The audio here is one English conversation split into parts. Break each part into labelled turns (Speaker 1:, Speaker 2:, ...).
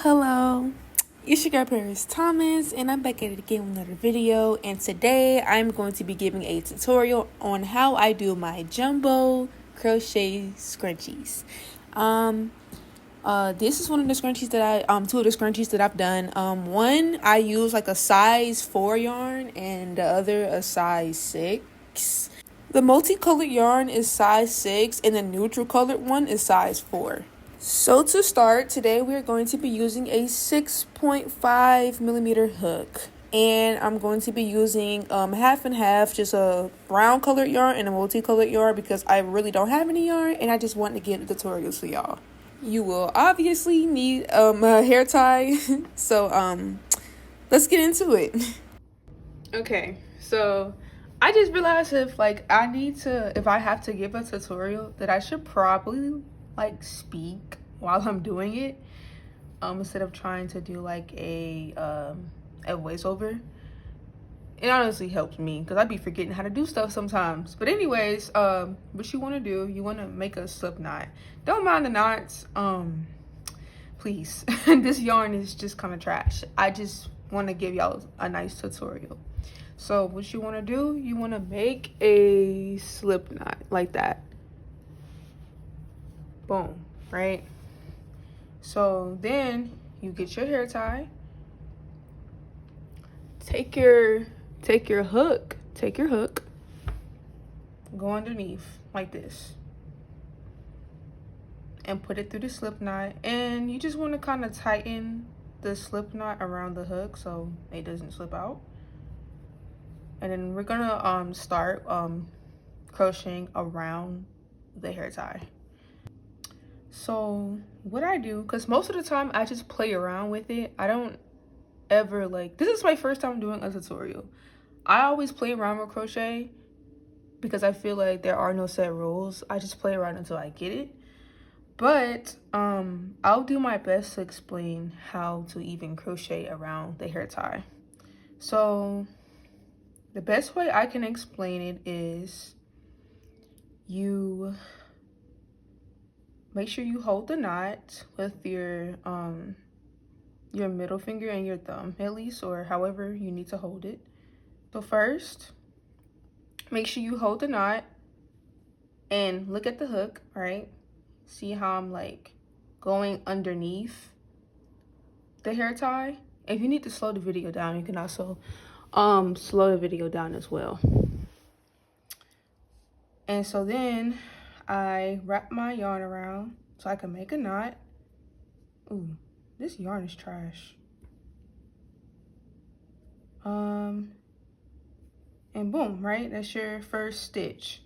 Speaker 1: Hello. It's your girl Paris Thomas, and I'm back at it again with another video. And today I'm going to be giving a tutorial on how I do my jumbo crochet scrunchies. This is one of the scrunchies that two of the scrunchies that I've done. One I use like a size 4 yarn, and the other a size 6. The multicolored yarn is size 6, and the neutral colored one is size 4. So to start, today we're going to be using a 6.5 millimeter hook. And I'm going to be using half and half, just a brown colored yarn and a multicolored yarn, because I really don't have any yarn and I just want to get the tutorials for y'all. You will obviously need a hair tie. So let's get into it. Okay, so I just realized if I have to give a tutorial, that I should probably like speak while I'm doing it, instead of trying to do like a voiceover. It honestly helps me because I'd be forgetting how to do stuff sometimes. But anyways, what you want to do, you want to make a slip knot. Don't mind the knots, please. This yarn is just kind of trash. I just want to give y'all a nice tutorial. So what you want to do, you want to make a slip knot like that. Boom, right? So then you get your hair tie. Take your hook, go underneath like this, and put it through the slip knot. And you just want to kind of tighten the slip knot around the hook so it doesn't slip out. And then we're gonna start crocheting around the hair tie. So what I do, because most of the time I just play around with it, I don't ever this is my first time doing a tutorial. I always play around with crochet because I feel like there are no set rules. I just play around until I get it. But I'll do my best to explain how to even crochet around the hair tie. So the best way I can explain it is you make sure you hold the knot with your middle finger and your thumb, at least, or however you need to hold it. So first, make sure you hold the knot and look at the hook, right? See how I'm like going underneath the hair tie? If you need to slow the video down, you can also slow the video down as well. And so then I wrap my yarn around so I can make a knot. Ooh, this yarn is trash. And boom, right? That's your first stitch.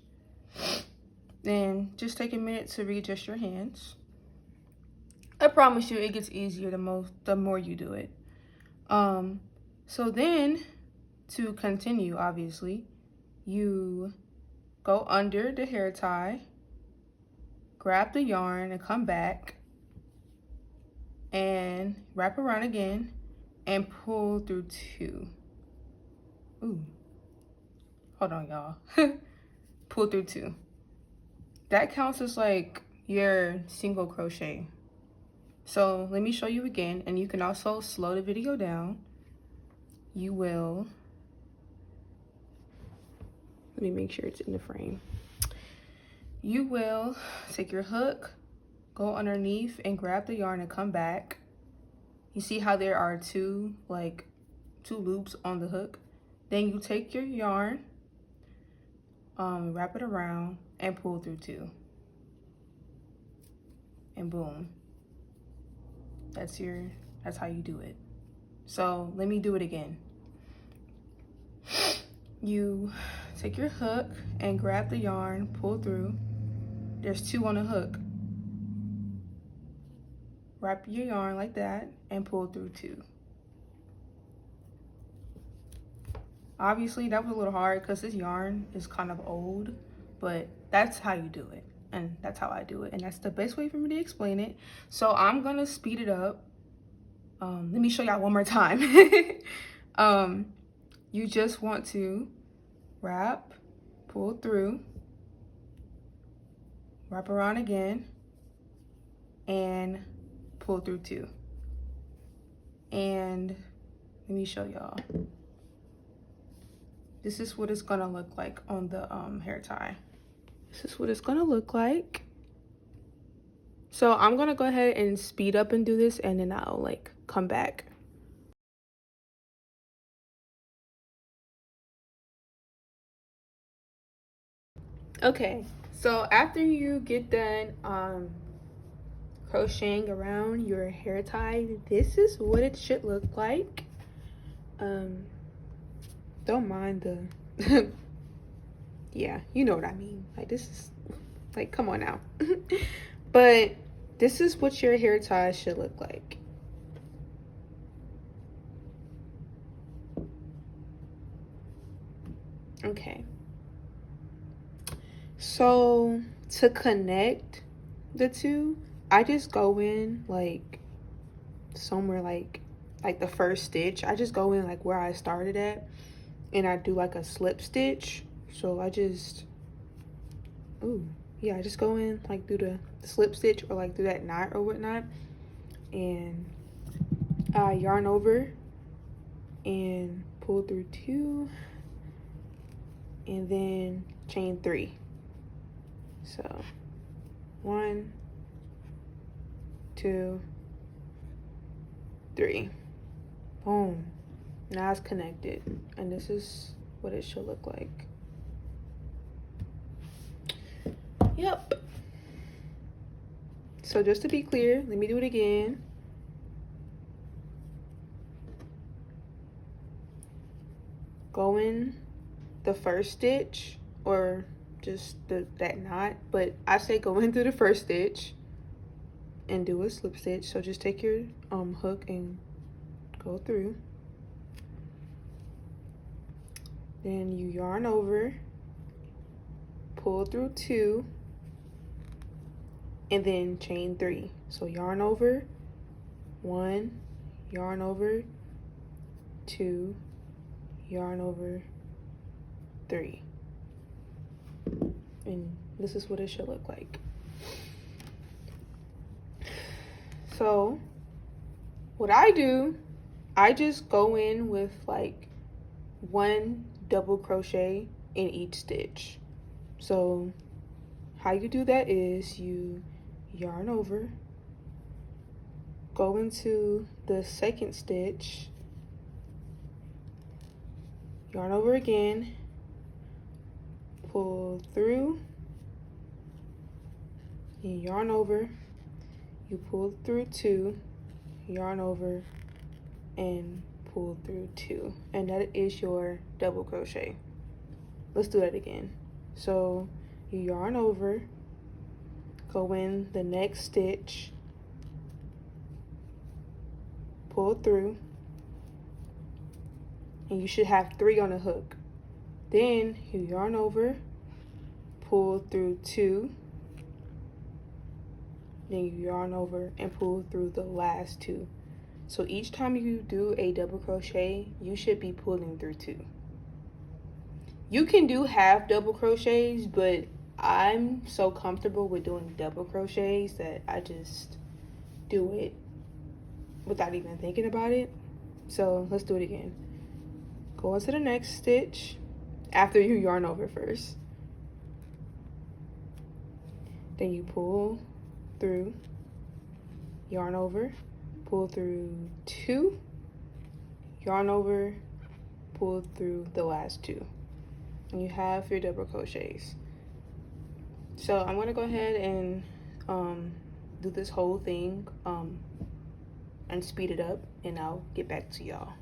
Speaker 1: Then just take a minute to readjust your hands. I promise you it gets easier the more you do it. So then to continue, obviously, you go under the hair tie, grab the yarn and come back and wrap around again and pull through 2. Ooh, hold on, y'all. Pull through 2. That counts as like your single crochet. So let me show you again, and you can also slow the video down. You will, let me make sure it's in the frame. You will take your hook, go underneath and grab the yarn and come back. You see how there are two loops on the hook? Then you take your yarn, wrap it around and pull through 2. And boom. That's how you do it. So let me do it again. You take your hook and grab the yarn, pull through. There's 2 on the hook. Wrap your yarn like that and pull through 2. Obviously that was a little hard because this yarn is kind of old, but that's how you do it. And that's how I do it. And that's the best way for me to explain it. So I'm gonna speed it up. Let me show y'all one more time. You just want to wrap, pull through, wrap around again, and pull through 2. And let me show y'all. This is what it's gonna look like on the hair tie. This is what it's gonna look like. So I'm gonna go ahead and speed up and do this, and then I'll like come back. Okay, so after you get done crocheting around your hair tie, this is what it should look like. Don't mind the yeah, you know what I mean. Like, this is like, come on now. But this is what your hair tie should look like. Okay, so to connect the two, I just go in like somewhere like the first stitch. I just go in like where I started at, and I do like a slip stitch. So I just, I just go in like through the slip stitch or like through that knot or whatnot, and I yarn over and pull through 2, and then chain 3. So 1, 2, 3. Boom. Now it's connected, and this is what it should look like. Yep. So just to be clear, let me do it again. Go in the first stitch, or just that knot, but I say go in through the first stitch and do a slip stitch. So just take your hook and go through. Then you yarn over, pull through 2, and then chain 3. So yarn over 1, yarn over 2, yarn over 3, and this is what it should look like. So what I do, I just go in with like 1 double crochet in each stitch. So how you do that is you yarn over, go into the second stitch, yarn over again, pull through, you yarn over, you pull through 2, yarn over, and pull through 2, and that is your double crochet. Let's do that again. So you yarn over, go in the next stitch, pull through, and you should have 3 on the hook. Then you yarn over, pull through 2, then you yarn over and pull through the last 2. So each time you do a double crochet, you should be pulling through 2. You can do half double crochets, but I'm so comfortable with doing double crochets that I just do it without even thinking about it. So let's do it again. Go into the next stitch after you yarn over first. Then you pull through, yarn over, pull through 2, yarn over, pull through the last 2, and you have your double crochets. So I'm gonna go ahead and do this whole thing and speed it up, and I'll get back to y'all.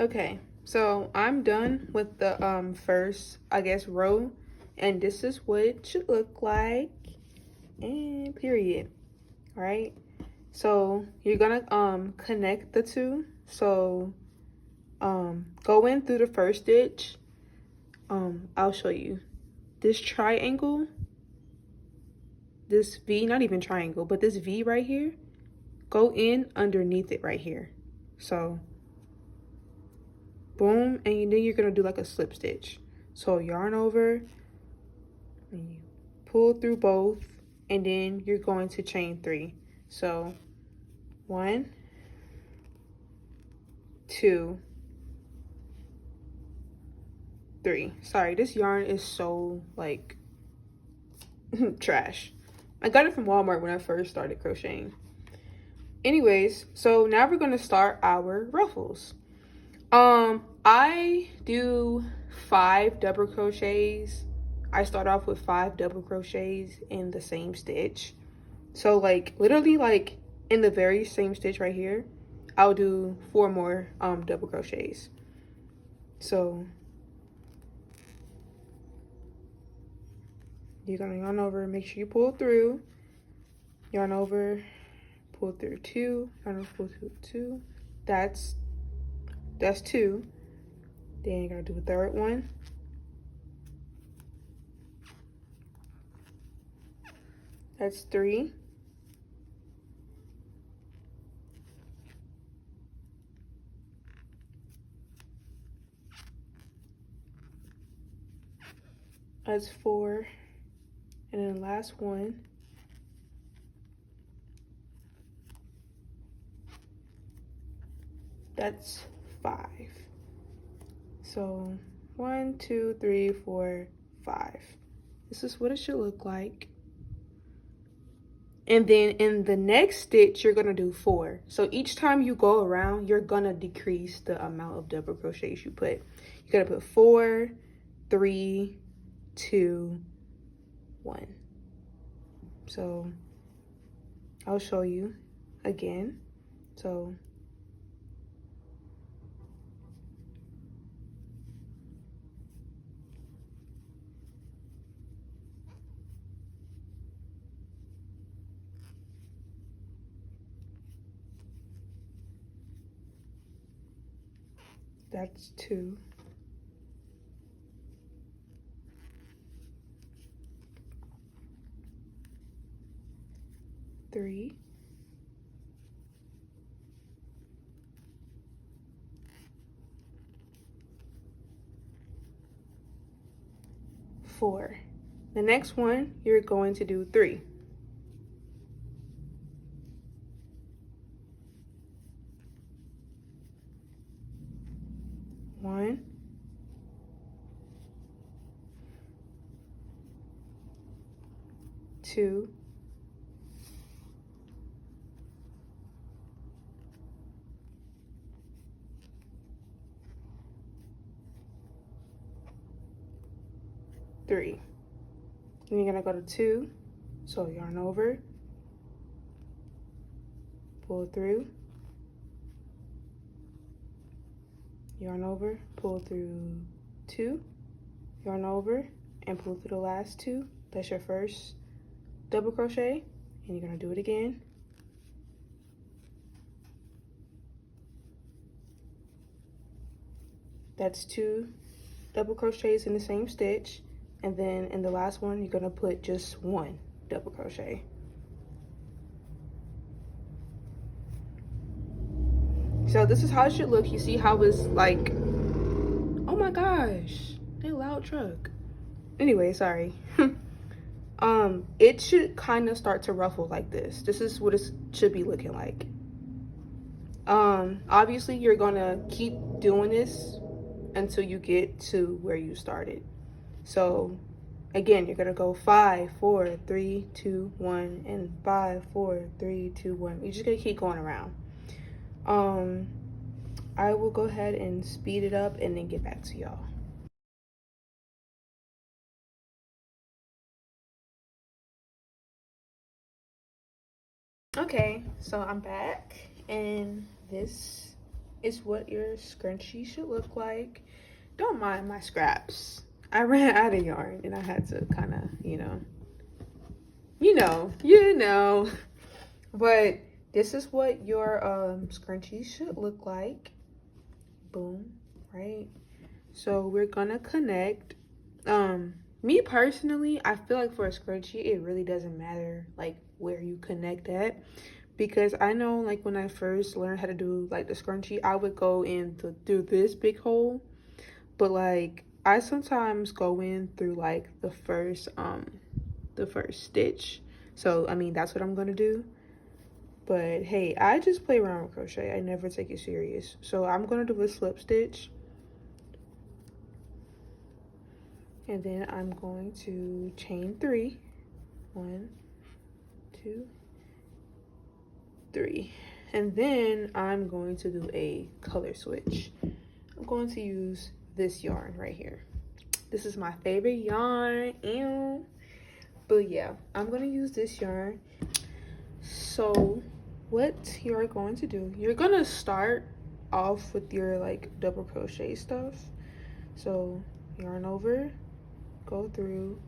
Speaker 1: Okay, so I'm done with the first, I guess, row, and this is what it should look like, and period. All right, so you're gonna connect the 2. So go in through the first stitch. I'll show you this triangle, this V, not even triangle, but this V right here, go in underneath it right here. So boom, and then you're gonna do like a slip stitch. So yarn over, and you pull through both, and then you're going to chain 3. So 1, 2, 3. Sorry, this yarn is so like trash. I got it from Walmart when I first started crocheting. Anyways, so now we're going to start our ruffles. I do 5 double crochets. I start off with 5 double crochets in the same stitch. So like literally like in the very same stitch right here, I'll do 4 more double crochets. So you're gonna yarn over, make sure you pull through, yarn over, pull through 2, yarn over, pull through 2. That's 2. Then you're gonna do a third one. That's 3. That's 4. And then the last one. That's 5. So 1, 2, 3, 4, 5. This is what it should look like. And then in the next stitch, you're gonna do 4. So each time you go around, you're gonna decrease the amount of double crochets you put. You gotta put 4, 3, 2, 1. So I'll show you again. So that's 2. 3. 4. The next one, you're going to do 3. 1, 2, 3. Then you're gonna go to 2. So yarn over, pull through, yarn over, pull through 2, yarn over, and pull through the last 2. That's your first double crochet, and you're gonna do it again. That's 2 double crochets in the same stitch, and then in the last one you're gonna put just 1 double crochet. So this is how it should look. You see how it's like, oh my gosh, that loud truck. Anyway, sorry. It should kind of start to ruffle like this. This is what it should be looking like. Obviously you're gonna keep doing this until you get to where you started. So again, you're gonna go 5, 4, 3, 2, 1, and 5, 4, 3, 2, 1. You're just gonna keep going around. I will go ahead and speed it up and then get back to y'all. Okay, so I'm back, and this is what your scrunchie should look like. Don't mind my scraps. I ran out of yarn and I had to kind of, you know. But this is what your scrunchie should look like. Boom, right? So we're gonna connect. Me personally, I feel like for a scrunchie, it really doesn't matter like where you connect at, because I know like when I first learned how to do like the scrunchie, I would go in through this big hole, but like I sometimes go in through like the first stitch. So I mean, that's what I'm gonna do. But hey, I just play around with crochet. I never take it serious. So I'm gonna do a slip stitch. And then I'm going to chain 3. 1, 2, 3. And then I'm going to do a color switch. I'm going to use this yarn right here. This is my favorite yarn. Ew. But yeah, I'm going to use this yarn. So what you're going to do, you're going to start off with your like double crochet stuff. So yarn over, go through,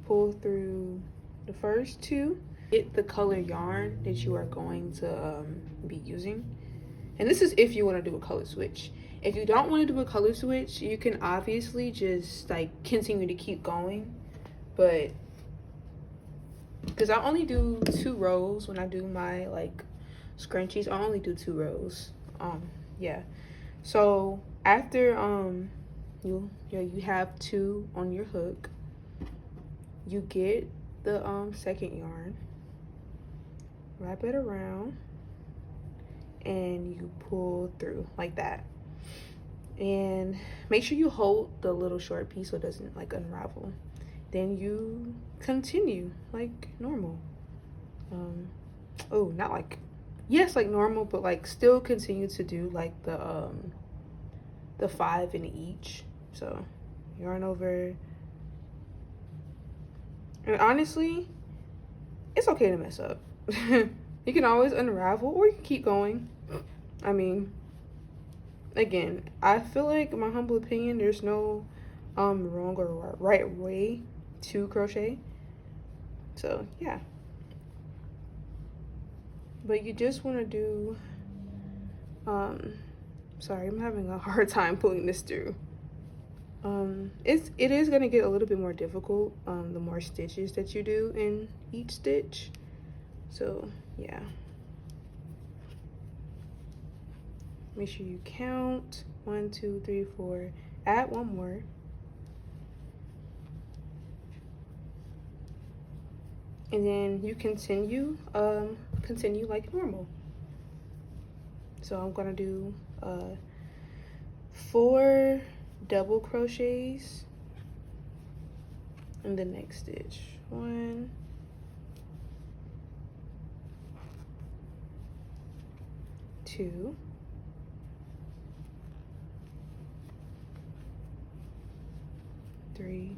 Speaker 1: pull through the first 2, get the color yarn that you are going to be using. And this is if you want to do a color switch. If you don't want to do a color switch, you can obviously just like continue to keep going. But because I only do 2 rows when I do my like scrunchies, I only do 2 rows. Yeah. So after you have 2 on your hook, you get the second yarn, wrap it around, and you pull through like that. And make sure you hold the little short piece so it doesn't like unravel. Then you continue like normal. Oh, not like, yes, like normal, but like still continue to do like the 5 in each. So yarn over. And honestly, it's okay to mess up. You can always unravel or you can keep going. I mean, again, I feel like, in my humble opinion, there's no wrong or right way to crochet. So yeah, but you just want to do sorry, I'm having a hard time pulling this through. It is going to get a little bit more difficult the more stitches that you do in each stitch. So yeah, make sure you count 1, 2, 3, 4, add 1 more, and then you continue like normal. So I'm gonna do 4 double crochets in the next stitch. 1, 2, 3,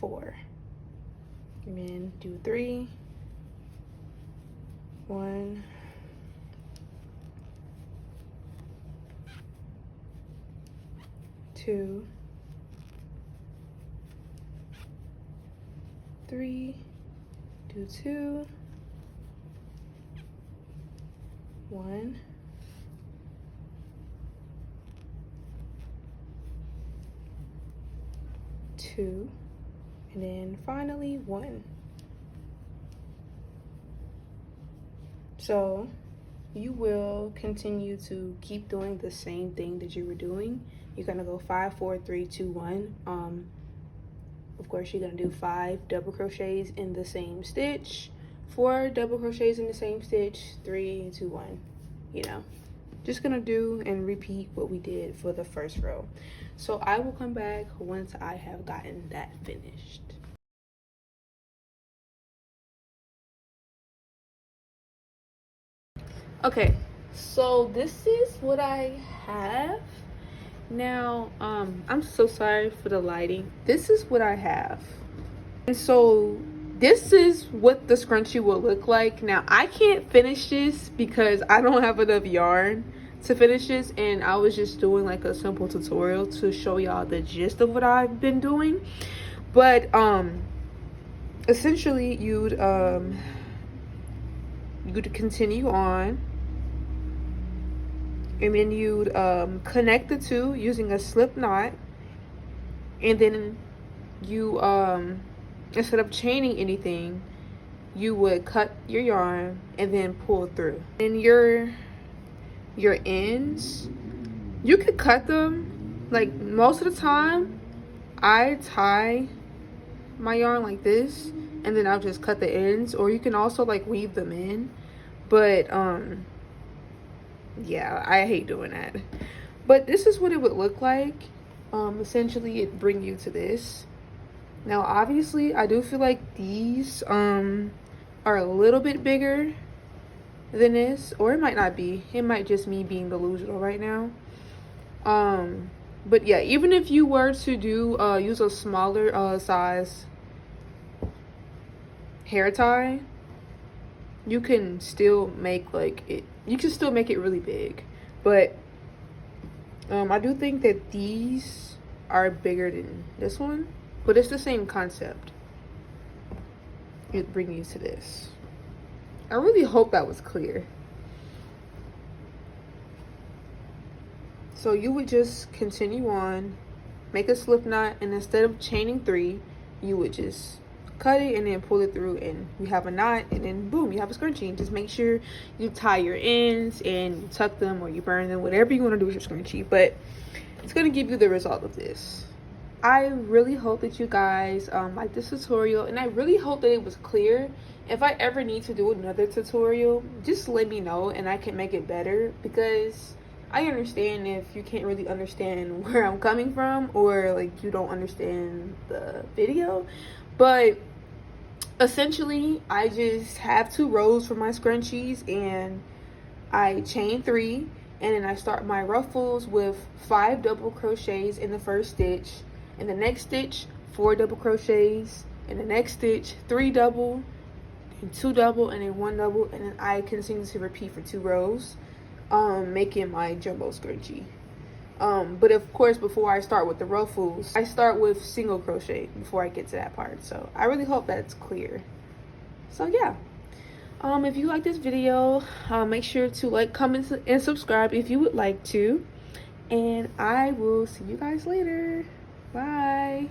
Speaker 1: 4, and then do 3, 1, 2, 3, do 2, 1, 2, and then finally 1. So you will continue to keep doing the same thing that you were doing. You're gonna go 5, 4, 3, 2, 1. Of course, you're gonna do 5 double crochets in the same stitch, 4 double crochets in the same stitch, 3, 2, 1. You know, just gonna do and repeat what we did for the first row. So I will come back once I have gotten that finished. Okay, so this is what I have now. I'm so sorry for the lighting. This is what I have, and so this is what the scrunchie will look like. Now I can't finish this because I don't have enough yarn to finish this, and I was just doing like a simple tutorial to show y'all the gist of what I've been doing. But essentially you'd continue on, and then you'd connect the 2 using a slip knot, and then you instead of chaining anything, you would cut your yarn and then pull through. And your ends, you could cut them. Like most of the time I tie my yarn like this and then I'll just cut the ends, or you can also like weave them in, but yeah, I hate doing that. But this is what it would look like. Essentially it bring you to this. Now obviously I do feel like these are a little bit bigger than this, or it might not be. It might just me being delusional right now. But yeah, even if you were to do use a smaller size hair tie, you can still make like it, you can still make it really big. But I do think that these are bigger than this one, but it's the same concept. It brings you to this. I really hope that was clear. So you would just continue on, make a slip knot, and instead of chaining 3, you would just cut it and then pull it through, and you have a knot, and then boom, you have a scrunchie. And just make sure you tie your ends and you tuck them or you burn them, whatever you want to do with your scrunchie, but it's going to give you the result of this. I really hope that you guys like this tutorial, and I really hope that it was clear. If I ever need to do another tutorial, just let me know and I can make it better, because I understand if you can't really understand where I'm coming from, or like you don't understand the video. But essentially I just have 2 rows for my scrunchies, and I chain 3, and then I start my ruffles with 5 double crochets in the first stitch. In the next stitch, 4 double crochets. In the next stitch, 3 double, and 2 double, and then 1 double, and then I continue to repeat for 2 rows, making my jumbo scrunchie. But of course, before I start with the ruffles, I start with single crochet before I get to that part. So I really hope that's clear. So yeah, if you like this video, make sure to like, comment, and subscribe if you would like to, and I will see you guys later. Bye.